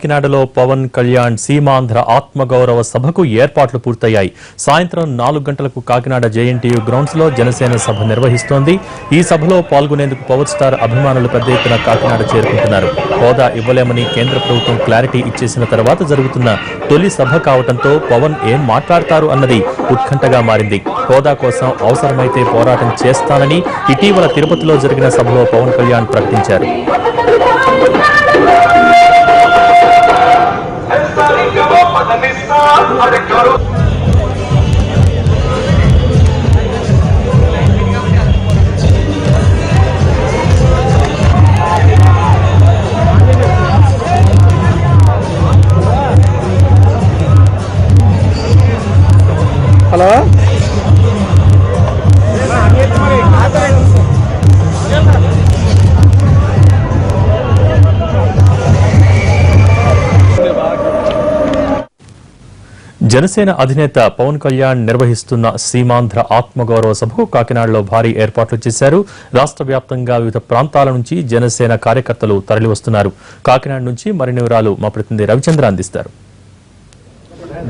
కాకినాడలో పవన్ కళ్యాణ్ సీమాంధ్ర ఆత్మగౌరవ సభకు ఏర్పాట్లు పూర్తయ్యాయి. సాయంత్రం 4 గంటలకు కాకినాడ జేఎన్టీయూ గ్రౌండ్స్ లో జనసేన సభ నిర్వహిస్తోంది. ఈ సభలో పాల్గొనేందుకు పవర్ స్టార్ అభిమానులు పెద్ద ఎత్తున కాకినాడ చేరుకుంటున్నారు. హోదా ఇవ్వలేమని కేంద్ర ప్రభుత్వం క్లారిటీ ఇచ్చేసిన తర్వాత జరుగుతున్న తొలి సభ కావడంతో పవన్ ఏం మాట్లాడతారు అన్నది ఉత్కంఠగా మారింది. హోదా కోసం అవసరమైతే పోరాటం చేస్తానని ఇటీవల తిరుపతిలో జరిగిన సభలో పవన్ కళ్యాణ్ ప్రకటించారు. హలో జనసేన అధినేత పవన్ కళ్యాణ్ నిర్వహిస్తున్న సీమాంధ్ర ఆత్మగౌరవ సభకు కాకినాడలో భారీ ఏర్పాట్లు చేశారు. రాష్ట్ర వ్యాప్తంగా వివిధ ప్రాంతాల నుంచి జనసేన కార్యకర్తలు తరలివస్తున్నారు. కాకినాడ నుంచి మరిన్ని వివరాలు మా ప్రతినిధి రవిచంద్ర అందిస్తారు.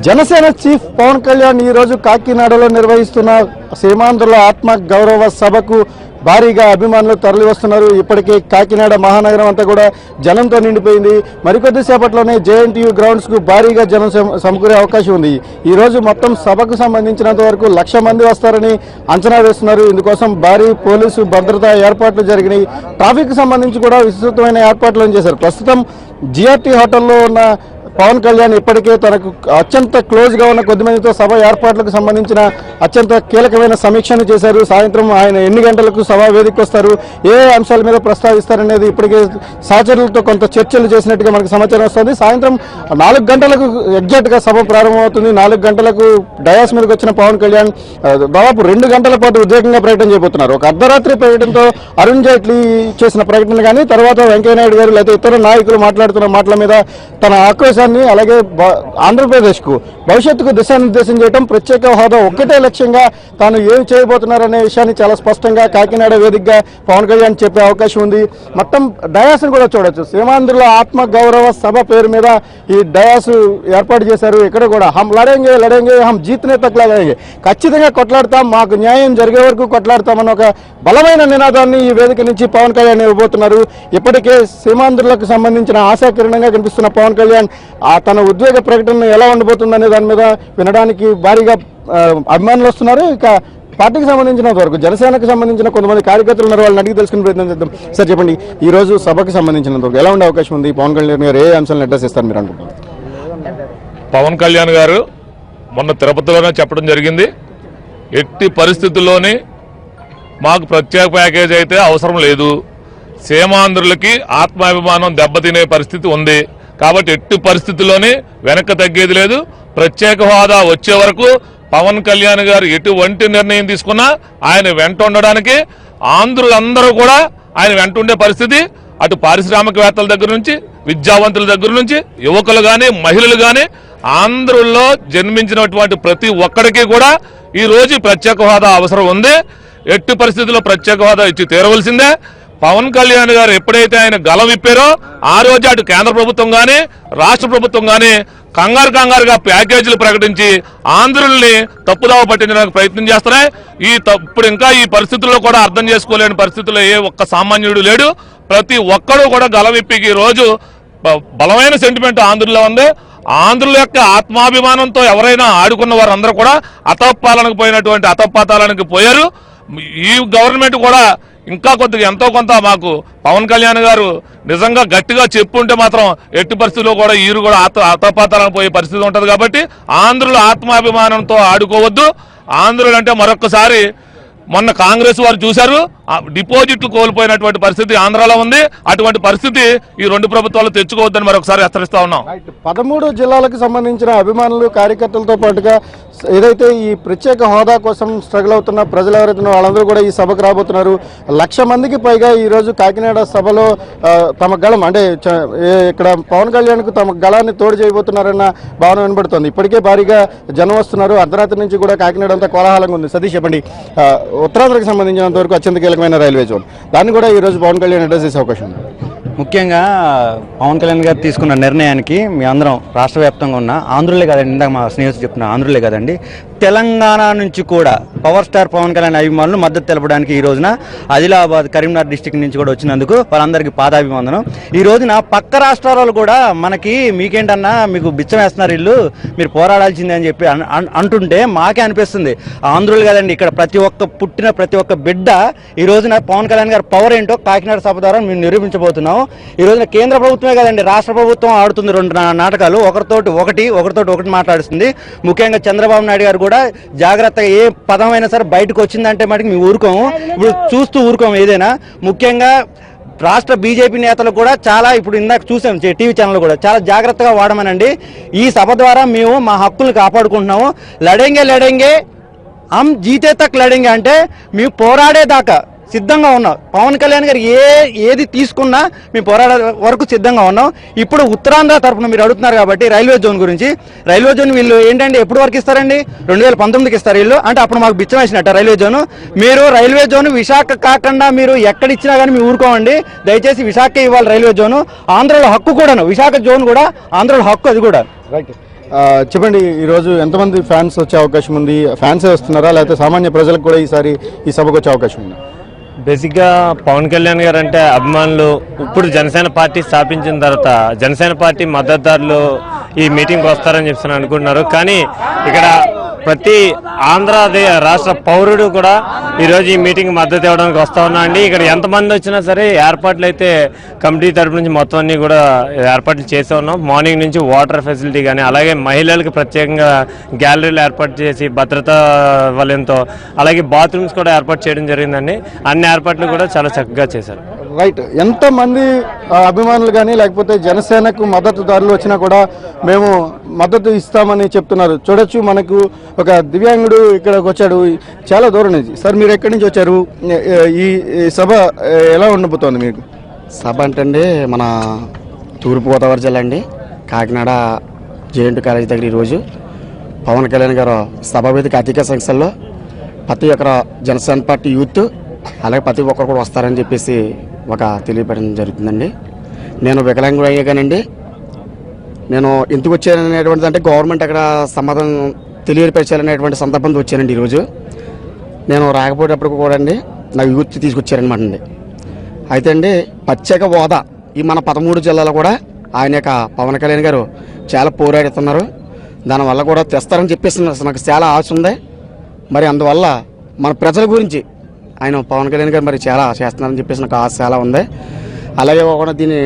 జనసేన చీఫ్ పవన్ కళ్యాణ్ ఈ రోజు కాకినాడలో నిర్వహిస్తున్న సీమాంధ్రుల ఆత్మ గౌరవ సభకు భారీగా అభిమానులు తరలి వస్తున్నారు. ఇప్పటికే కాకినాడ మహానగరం అంతా కూడా జనంతో నిండిపోయింది. మరికొద్ది సేపట్లోనే జేఎన్టీయూ గ్రౌండ్స్ కు భారీగా జనం సమకూరే అవకాశం ఉంది. ఈ రోజు మొత్తం సభకు సంబంధించినంత వరకు 1,00,000 మంది వస్తారని అంచనా వేస్తున్నారు. ఇందుకోసం భారీ పోలీసు భద్రతా ఏర్పాట్లు జరిగినాయి. ట్రాఫిక్ సంబంధించి కూడా విస్తృతమైన ఏర్పాట్లను చేశారు. ప్రస్తుతం జిఆర్టీ హోటల్లో ఉన్న పవన్ కళ్యాణ్ ఇప్పటికే తనకు అత్యంత క్లోజ్ గా ఉన్న కొద్దిమందితో సభ ఏర్పాట్లకు సంబంధించిన అత్యంత కీలకమైన సమీక్షను చేశారు. సాయంత్రం ఆయన ఎన్ని గంటలకు సభా వేదికకు వస్తారు, ఏ అంశాల మీద ప్రస్తావిస్తారనేది ఇప్పటికే సహచరులతో కొంత చర్చలు చేసినట్టుగా మనకు సమాచారం వస్తుంది. సాయంత్రం 4 గంటలకు ఎగ్జాక్ట్ గా సభ ప్రారంభమవుతుంది. 4 గంటలకు డయాస్ మీదకి వచ్చిన పవన్ కళ్యాణ్ దాదాపు 2 గంటల పాటు ఉద్రేకంగా ప్రకటన చేయబోతున్నారు. ఒక అర్ధరాత్రి ప్రకటనతో అరుణ్ జైట్లీ చేసిన ప్రకటనలు కానీ తర్వాత వెంకయ్యనాయుడు గారు లేదా ఇతర నాయకులు మాట్లాడుతున్న మాటల మీద తన ఆక్రోశం అలాగే ఆంధ్రప్రదేశ్ కు భవిష్యత్తుకు దిశానిర్దేశం చేయడం, ప్రత్యేక హోదా ఒక్కటే లక్ష్యంగా తాను ఏం చేయబోతున్నారనే విషయాన్ని చాలా స్పష్టంగా కాకినాడ వేదికగా పవన్ కళ్యాణ్ చెప్పే అవకాశం ఉంది. మొత్తం డయాస్ కూడా చూడొచ్చు. సీమాంధ్రుల ఆత్మ గౌరవ సభ పేరు మీద ఈ డయాస్ ఏర్పాటు చేశారు. ఇక్కడ కూడా హం లడేంగే లడేంగే హం జీతనే తక్ లడేంగే, ఖచ్చితంగా కొట్లాడతాం, మాకు న్యాయం జరిగే వరకు కొట్లాడతామన్న ఒక బలమైన నినాదాన్ని ఈ వేదిక నుంచి పవన్ కళ్యాణ్ ఇవ్వబోతున్నారు. ఇప్పటికే సీమాంధ్రులకు సంబంధించిన ఆశాకిరణంగా కనిపిస్తున్న పవన్ కళ్యాణ్ తన ఉద్వేగ ప్రకటన ఎలా ఉండబోతుందనే దాని మీద వినడానికి భారీగా అభిమానులు వస్తున్నారు. ఇక పార్టీకి సంబంధించినంత వరకు జనసేనకు సంబంధించిన కొంతమంది కార్యకర్తలు ఉన్నారు, వాళ్ళని అడిగి తెలుసుకునే ప్రయత్నం చేద్దాం. సార్ చెప్పండి, ఈ రోజు సభకు సంబంధించినంత వరకు ఎలా ఉండే అవకాశం ఉంది? పవన్ కళ్యాణ్ గారు ఏ అంశాలను అడ్రస్ చేస్తారు మీరు అనుకుంటున్నారు? పవన్ కళ్యాణ్ గారు మొన్న తిరుపతిలోనే చెప్పడం జరిగింది, ఎట్టి పరిస్థితుల్లోని మాకు ప్రత్యేక ప్యాకేజ్ అయితే అవసరం లేదు, సీమాంధ్రులకి ఆత్మాభిమానం దెబ్బతినే పరిస్థితి ఉంది కాబట్టి ఎట్టి పరిస్థితుల్లోనే వెనక్కి తగ్గేది లేదు. ప్రత్యేక హోదా వచ్చే వరకు పవన్ కళ్యాణ్ గారు ఎటువంటి నిర్ణయం తీసుకున్నా ఆయన వెంట ఉండడానికి ఆంధ్రులందరూ కూడా ఆయన వెంట ఉండే పరిస్థితి. అటు పారిశ్రామికవేత్తల దగ్గర నుంచి, విద్యావంతుల దగ్గర నుంచి, యువకులు గాని మహిళలు గాని ఆంధ్రుల్లో జన్మించినటువంటి ప్రతి ఒక్కడికి కూడా ఈ రోజు ప్రత్యేక హోదా అవసరం ఉంది. ఎట్టి పరిస్థితుల్లో ప్రత్యేక హోదా ఇచ్చి తీరవలసిందే. పవన్ కళ్యాణ్ గారు ఎప్పుడైతే ఆయన గలం విప్పారో ఆ రోజు అటు కేంద్ర ప్రభుత్వం గాని రాష్ట్ర ప్రభుత్వం గాని కంగారుగా ప్యాకేజీలు ప్రకటించి ఆంధ్రుల్ని తప్పుదావ పట్టించడానికి ప్రయత్నం చేస్తున్నాయి. ఇప్పుడు ఇంకా ఈ పరిస్థితుల్లో కూడా అర్థం చేసుకోలేని పరిస్థితుల్లో ఏ ఒక్క సామాన్యుడు లేడు. ప్రతి ఒక్కడూ కూడా గలం విప్పికి ఈ రోజు బలమైన సెంటిమెంట్ ఆంధ్రుల్లో ఉంది. ఆంధ్రుల యొక్క ఆత్మాభిమానంతో ఎవరైనా ఆడుకున్న వారందరూ కూడా అతపాలనకు పోయినటువంటి అతపాతాలనికి పోయారు. ఈ గవర్నమెంట్ కూడా ఇంకా కొద్దిగా ఎంతో కొంత మాకు పవన్ కళ్యాణ్ గారు నిజంగా గట్టిగా చెప్పుంటే మాత్రం ఎట్టి పరిస్థితుల్లో కూడా ఈరు కూడా అతపాతాలను పోయే పరిస్థితి ఉంటుంది. కాబట్టి ఆంధ్రుల ఆత్మాభిమానంతో ఆడుకోవద్దు. ఆంధ్రులు అంటే మరొకసారి మొన్న కాంగ్రెస్ వారు చూశారు, డిపాజిట్లు కోల్పోయినటువంటి పరిస్థితి ఆంధ్రాలో ఉంది. అటువంటి పరిస్థితి ఈ 2 ప్రభుత్వాలు తెచ్చుకోవద్దని మరొకసారి హెచ్చరిస్తా ఉన్నాం. 13 జిల్లాలకు సంబంధించిన అభిమానులు కార్యకర్తలతో పాటుగా ఏదైతే ఈ ప్రత్యేక హోదా కోసం స్ట్రగుల్ అవుతున్న ప్రజలు ఎవరైతే వాళ్ళందరూ కూడా ఈ సభకు రాబోతున్నారు. 1,00,000 మందికి పైగా ఈ రోజు కాకినాడ సభలో తమ గళం అంటే ఇక్కడ పవన్ కళ్యాణ్ కు తమ గళాన్ని తోడు చేయబోతున్నారన్న భావన వినబడుతోంది. ఇప్పటికే భారీగా జనం వస్తున్నారు. అర్ధరాత్రి నుంచి కూడా కాకినాడ అంతా కోలాహలంగా ఉంది. సతీష్ చెప్పండి, ఉత్తరాంధ్రకు సంబంధించినంత వరకు అత్యంత కీలకమైన రైల్వే జోన్, దాన్ని కూడా ఈ రోజు పవన్ కళ్యాణ్ అడ్రస్ చేసే అవకాశం ఉంది. ముఖ్యంగా పవన్ కళ్యాణ్ గారు తీసుకున్న నిర్ణయానికి మీ అందరం రాష్ట్ర వ్యాప్తంగా ఉన్న ఆంధ్రులే కదండి, ఇందాక మా స్నేహితులు చెప్తున్న ఆంధ్రులే కదండి, తెలంగాణ నుంచి కూడా పవర్ స్టార్ పవన్ కళ్యాణ్ అభిమానులు మద్దతు తెలపడానికి ఈ రోజున ఆదిలాబాద్ కరీంనగర్ డిస్టిక్ నుంచి కూడా వచ్చినందుకు వాళ్ళందరికీ పాదాభివందనం. ఈ రోజున పక్క రాష్ట్రాలు కూడా మనకి మీకేంటన్నా మీకు బిచ్చం వేస్తున్నారు ఇల్లు, మీరు పోరాడాల్సిందే అని చెప్పి అంటుంటే మాకే అనిపిస్తుంది. ఆంధ్రులు కదండి, ఇక్కడ పుట్టిన ప్రతి ఒక్క బిడ్డ ఈ రోజున పవన్ కళ్యాణ్ గారు పవర్ ఏంటో కాకినాడ సభ ద్వారా మేము నిరూపించబోతున్నాం. ఈ రోజున కేంద్ర ప్రభుత్వమే కదండి, రాష్ట్ర ప్రభుత్వం ఆడుతుంది రెండు నాటకాలు, ఒకరితోటి ఒకటి మాట్లాడుతుంది. ముఖ్యంగా చంద్రబాబు నాయుడు గారు కూడా జాగ్రత్తగా ఏ పదమైనా సరే బయటకు వచ్చిందంటే మటుకు మేము ఊరుకోము, ఇప్పుడు చూస్తూ ఊరుకోము ఏదైనా. ముఖ్యంగా రాష్ట్ర బీజేపీ నేతలు కూడా చాలా, ఇప్పుడు ఇందాక చూసాం టీవీ ఛానల్ కూడా చాలా జాగ్రత్తగా వాడమనండి. ఈ సభ ద్వారా మేము మా హక్కులు కాపాడుకుంటున్నాము. లడెంగే హమ్ జీతే తక్ లడెంగే అంటే మేము పోరాడేదాకా సిద్ధంగా ఉన్నాం. పవన్ కళ్యాణ్ గారు ఏది తీసుకున్నా మేము పోరాడే వరకు సిద్ధంగా ఉన్నాం. ఇప్పుడు ఉత్తరాంధ్ర తరఫున మీరు అడుగుతున్నారు కాబట్టి రైల్వే జోన్ గురించి, రైల్వే జోన్ వీళ్ళు ఏంటంటే ఎప్పుడు వరకు ఇస్తారండి? 2019కి ఇస్తారు వీళ్ళు, అంటే అప్పుడు మాకు బిచ్చం వేసినట్ట రైల్వే జోన్. మీరు రైల్వే జోన్ విశాఖ కాకుండా మీరు ఎక్కడిచ్చినా కానీ మేము ఊరుకోమండి. దయచేసి విశాఖ ఇవ్వాలి రైల్వే జోను. ఆంధ్రలో హక్కు కూడాను, విశాఖ జోన్ కూడా ఆంధ్రలో హక్కు, అది కూడా. రైట్, చెప్పండి, ఈరోజు ఎంతమంది ఫ్యాన్స్ వచ్చే అవకాశం ఉంది? ఫ్యాన్సే వస్తున్నారా లేకపోతే సామాన్య ప్రజలకు కూడా ఈసారి ఈ సభకు వచ్చే అవకాశం ఉంది? బేసిక్గా పవన్ కళ్యాణ్ గారు అంటే అభిమానులు ఇప్పుడు జనసేన పార్టీ స్థాపించిన తర్వాత జనసేన పార్టీ మద్దతుదారులు ఈ మీటింగ్కి వస్తారని చెప్పి అనుకుంటున్నారు. కానీ ఇక్కడ ప్రతి ఆంధ్ర రాష్ట్ర పౌరుడు కూడా ఈరోజు ఈ మీటింగ్ మద్దతు ఇవ్వడానికి వస్తా ఉన్నా అండి. ఇక్కడ ఎంతమంది వచ్చినా సరే ఏర్పాట్లు అయితే కమిటీ తరపు నుంచి మొత్తం అన్ని కూడా ఏర్పాట్లు చేసే ఉన్నాం. మార్నింగ్ నుంచి వాటర్ ఫెసిలిటీ కానీ, అలాగే మహిళలకు ప్రత్యేకంగా గ్యాలరీలు ఏర్పాటు చేసి భద్రతా వలయంతో, అలాగే బాత్రూమ్స్ కూడా ఏర్పాటు చేయడం జరిగిందండి. అన్ని ఏర్పాట్లు కూడా చాలా చక్కగా చేశారు. రైట్, ఎంతమంది అభిమానులు కానీ లేకపోతే జనసేనకు మద్దతుదారులు వచ్చినా కూడా మేము మద్దతు ఇస్తామని చెప్తున్నారు. చూడొచ్చు, మనకు ఒక దివ్యాంగుడు ఇక్కడికి వచ్చాడు చాలా దూరం నుంచి. సార్, మీరు ఎక్కడి నుంచి వచ్చారు? ఈ సభ ఎలా ఉండబోతోంది మీకు? సభ అంటే మన తూర్పుగోదావరి జిల్లా అండి, కాకినాడ జేఎన్టీ కాలేజ్ దగ్గర ఈరోజు పవన్ కళ్యాణ్ గారు సభ వేదిక అధిక సంఖ్యలో ప్రతి ఒక్కరు జనసేన పార్టీ యూత్ అలాగే ప్రతి ఒక్కరు కూడా వస్తారని చెప్పేసి ఒక తెలియపడడం జరుగుతుందండి. నేను వికలాంగుడు అయ్యాగానండి, నేను ఎందుకు వచ్చాననేటువంటిది అంటే గవర్నమెంట్ అక్కడ సమాధానం తెలియపరచాలనేటువంటి సందర్భంతో వచ్చానండి. ఈరోజు నేను రాకపోయేటప్పుడు కూడా అండి నాకు యూత్ తీసుకొచ్చారనమాట అండి. అయితే అండి ప్రత్యేక హోదా ఈ మన 13 జిల్లాలో కూడా ఆయన యొక్క పవన్ కళ్యాణ్ గారు చాలా పోరాడుతున్నారు. దానివల్ల కూడా తెస్తారని చెప్పేసి నాకు చాలా ఆశ ఉంది. మరి అందువల్ల మన ప్రజల గురించి ఆయన పవన్ కళ్యాణ్ గారు మరి చాలా చేస్తున్నారని చెప్పేసి నాకు ఆశ చాలా ఉంది. అలాగే కూడా దీన్ని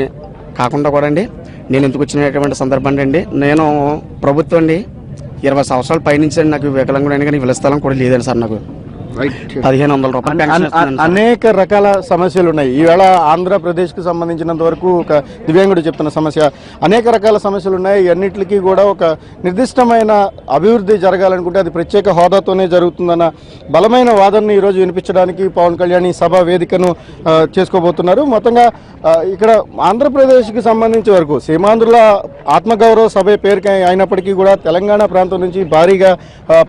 కాకుండా కూడా అండి నేను ఎందుకు వచ్చినటువంటి సందర్భం అండి, నేను ప్రభుత్వం అండి 20 సంవత్సరాల పైనుంచి నాకు వికలాంగుడు అయినా కానీ ఇళ్ళ స్థలం కూడా లేదండి సార్. నాకు 1500 రూపాయలు. అనేక రకాల సమస్యలు ఉన్నాయి. ఈవేళ ఆంధ్రప్రదేశ్కి సంబంధించినంత వరకు ఒక దివ్యాంగుడు చెప్తున్న సమస్య, అనేక రకాల సమస్యలు ఉన్నాయి. అన్నిటికీ కూడా ఒక నిర్దిష్టమైన అభివృద్ధి జరగాలనుకుంటే అది ప్రత్యేక హోదాతోనే జరుగుతుందన్న బలమైన వాదనని ఈరోజు వినిపించడానికి పవన్ కళ్యాణ్ ఈ సభ వేదికను చేసుకోబోతున్నారు. మొత్తంగా ఇక్కడ ఆంధ్రప్రదేశ్కి సంబంధించి వరకు సీమాంధ్రుల ఆత్మగౌరవ సభ పేరుకి అయినప్పటికీ కూడా తెలంగాణ ప్రాంతం నుంచి భారీగా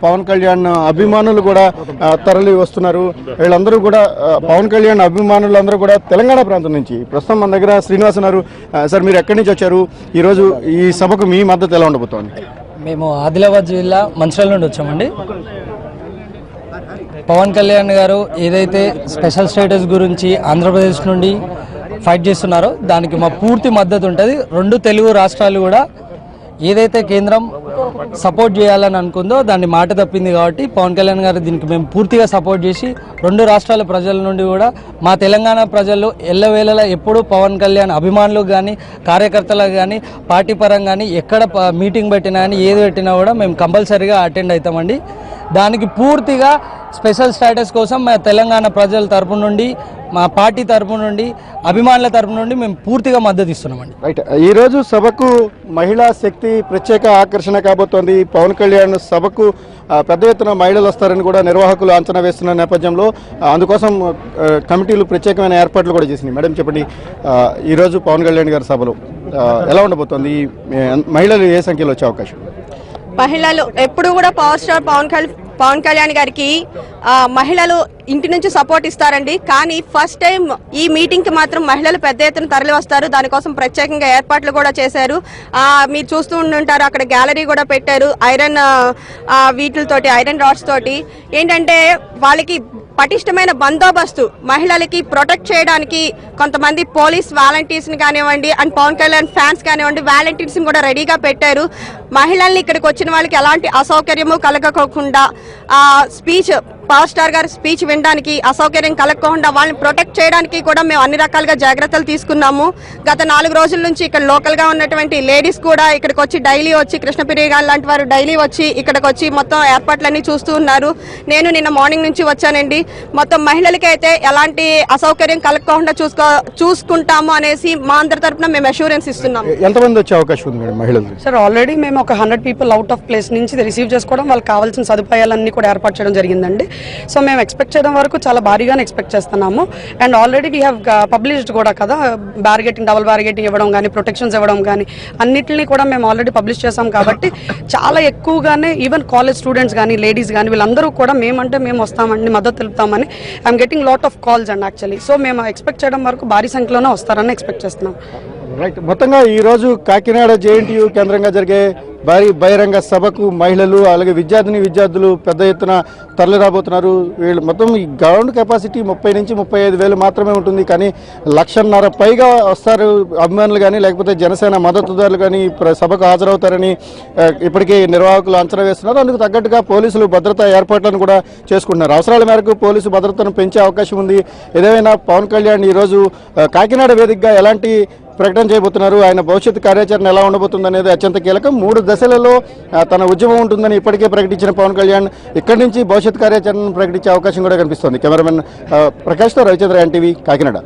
పవన్ కళ్యాణ్ అభిమానులు కూడా తరలి వస్తున్నారు. వీళ్ళందరూ కూడా పవన్ కళ్యాణ్ అభిమానులందరూ కూడా తెలంగాణ ప్రాంతం నుంచి. ప్రస్తుతం మన దగ్గర శ్రీనివాస్ ఉన్నారు. సార్, మీరు ఎక్కడి నుంచి వచ్చారు? ఈరోజు ఈ సభకు మీ మద్దతు ఎలా ఉండబోతోంది? మేము ఆదిలాబాద్ జిల్లా మంచిర్యాల నుండి వచ్చామండి. పవన్ కళ్యాణ్ గారు ఏదైతే స్పెషల్ స్టేటస్ గురించి ఆంధ్రప్రదేశ్ నుండి ఫైట్ చేస్తున్నారో దానికి మా పూర్తి మద్దతు ఉంటుంది. 2 తెలుగు రాష్ట్రాలు కూడా ఏదైతే కేంద్రం సపోర్ట్ చేయాలని అనుకుందో దాన్ని మాట తప్పింది కాబట్టి పవన్ కళ్యాణ్ గారు దీనికి మేము పూర్తిగా సపోర్ట్ చేసి 2 రాష్ట్రాల ప్రజల నుండి కూడా మా తెలంగాణ ప్రజలు ఎల్లవేళలా ఎప్పుడు పవన్ కళ్యాణ్ అభిమానులకు కానీ కార్యకర్తలకు కానీ పార్టీ పరంగా కానీ ఎక్కడ మీటింగ్ పెట్టినా కానీ ఏది పెట్టినా కూడా మేము కంపల్సరీగా అటెండ్ అవుతామండి. దానికి పూర్తిగా స్పెషల్ స్టేటస్ కోసం మా తెలంగాణ ప్రజల తరపు నుండి, మా పార్టీ తరపు నుండి, అభిమానుల తరపు నుండి మేము పూర్తిగా మద్దతు ఇస్తున్నామండి. రైట్, ఈరోజు సభకు మహిళా శక్తి ప్రత్యేక ఆకర్షణ కాబోతోంది. పవన్ కళ్యాణ్ సభకు పెద్ద ఎత్తున మహిళలు వస్తారని కూడా నిర్వాహకులు అంచనా వేస్తున్న నేపథ్యంలో అందుకోసం కమిటీలు ప్రత్యేకమైన ఏర్పాట్లు కూడా చేసినాయి. మేడం, చెప్పండి, ఈరోజు పవన్ కళ్యాణ్ గారి సభలో ఎలా ఉండబోతోంది? మహిళలు ఏ సంఖ్యలో వచ్చే అవకాశం? మహిళలు ఎప్పుడు కూడా పవర్ స్టార్ పవన్ పవన్ కళ్యాణ్ గారికి మహిళలు ఇంటి నుంచి సపోర్ట్ ఇస్తారండి. కానీ ఫస్ట్ టైం ఈ మీటింగ్ కి మాత్రం మహిళలు పెద్ద ఎత్తున తరలి వస్తారు. దానికోసం ప్రత్యేకంగా ఏర్పాట్లు కూడా చేశారు. మీరు చూస్తూ ఉంటుంటారు, అక్కడ గ్యాలరీ కూడా పెట్టారు ఐరన్ వీటితోటి, ఐరన్ రాడ్స్ తోటి. ఏంటంటే వాళ్ళకి పటిష్టమైన బందోబస్తు, మహిళలకి ప్రొటెక్ట్ చేయడానికి కొంతమంది పోలీస్ వాలంటీర్స్ ని కానివ్వండి అండ్ పవన్ కళ్యాణ్ ఫ్యాన్స్ కానివ్వండి వాలంటీర్స్ ని కూడా రెడీగా పెట్టారు. మహిళల్ని ఇక్కడికి వచ్చిన వాళ్ళకి ఎలాంటి అసౌకర్యము కలగకుండా స్పీచ్, పవర్ స్టార్ గారి స్పీచ్ వినడానికి అసౌకర్యం కలగకుండా వాళ్ళని ప్రొటెక్ట్ చేయడానికి కూడా మేము అన్ని రకాలుగా జాగ్రత్తలు తీసుకున్నాము. గత 4 రోజుల నుంచి ఇక్కడ లోకల్ గా ఉన్నటువంటి లేడీస్ కూడా ఇక్కడికి వచ్చి డైలీ వచ్చి, కృష్ణప్రియ గారు లాంటి వారు డైలీ వచ్చి ఇక్కడికి వచ్చి మొత్తం ఏర్పాట్లన్నీ చూస్తూ ఉన్నారు. నేను నిన్న మార్నింగ్ నుంచి వచ్చానండి. మొత్తం మహిళలకి అయితే ఎలాంటి అసౌకర్యం కలగకుండా చూసుకుంటాము అనేసి మా అందరి తరఫున మేము అష్యూరెన్స్ ఇస్తున్నాము. ఎంతమంది వచ్చే అవకాశం ఉంది మేడం మహిళలు? సార్ ఆల్రెడీ మేము ఒక 100 పీపుల్ అవుట్ ఆఫ్ ప్లేస్ నుంచి రిసీవ్ చేసుకోవడం, వాళ్ళకి కావాల్సిన సదుపాయాలన్నీ కూడా ఏర్పాటు చేయడం జరిగిందండి. సో మేము ఎక్స్పెక్ట్ చేయడం వరకు చాలా భారీగానే ఎక్స్పెక్ట్ చేస్తున్నాము. And already we have published కూడా కదా, బ్యారిగేటింగ్, డబుల్ బ్యారిగేటింగ్ ఇవ్వడం కానీ, ప్రొటెక్షన్స్ ఇవ్వడం కానీ అన్నింటినీ కూడా మేము ఆల్రెడీ పబ్లిష్ చేసాం. కాబట్టి చాలా ఎక్కువగానే ఈవెన్ కాలేజ్ స్టూడెంట్స్ కానీ, లేడీస్ కానీ వీళ్ళందరూ కూడా మేమంటే మేము వస్తామండి, మద్దతు తెలుపుతామని I'm getting lot of calls and actually. So మేము ఎక్స్పెక్ట్ చేయడం వరకు భారీ సంఖ్యలోనే వస్తారని ఎక్స్పెక్ట్ చేస్తున్నాం. రైట్. మొత్తంగా ఈరోజు కాకినాడ JNTU కేంద్రంగా జరిగే భారీ బహిరంగ సభకు మహిళలు అలాగే విద్యార్థులు పెద్ద ఎత్తున తరలి రాబోతున్నారు. వీళ్ళు మొత్తం ఈ గ్రౌండ్ కెపాసిటీ 30 నుంచి 35 వేలు మాత్రమే ఉంటుంది. కానీ 1,50,000 పైగా వస్తారు అభిమానులు కానీ, లేకపోతే జనసేన మద్దతుదారులు కానీ సభకు హాజరవుతారని ఇప్పటికీ నిర్వాహకులు అంచనా వేస్తున్నారు. అందుకు తగ్గట్టుగా పోలీసులు భద్రతా ఏర్పాట్లను కూడా చేసుకుంటున్నారు. అవసరాల మేరకు పోలీసు భద్రతను పెంచే అవకాశం ఉంది. ఏదేమైనా పవన్ కళ్యాణ్ ఈరోజు కాకినాడ వేదికగా ఎలాంటి ప్రకటన చేయబోతున్నారు, ఆయన భవిష్యత్ కార్యాచరణ ఎలా ఉండబోతుంది అనేది అత్యంత కీలకం. 3 దశలలో తన ఉద్యమం ఉంటుందని ఇప్పటికే ప్రకటించిన పవన్ కళ్యాణ్ ఇక్కడి నుంచి భవిష్యత్ కార్యాచరణను ప్రకటించే అవకాశం కూడా కనిపిస్తోంది. కెమెరామెన్ ప్రకాష్తో రవిచంద్ర, NTV, కాకినాడ.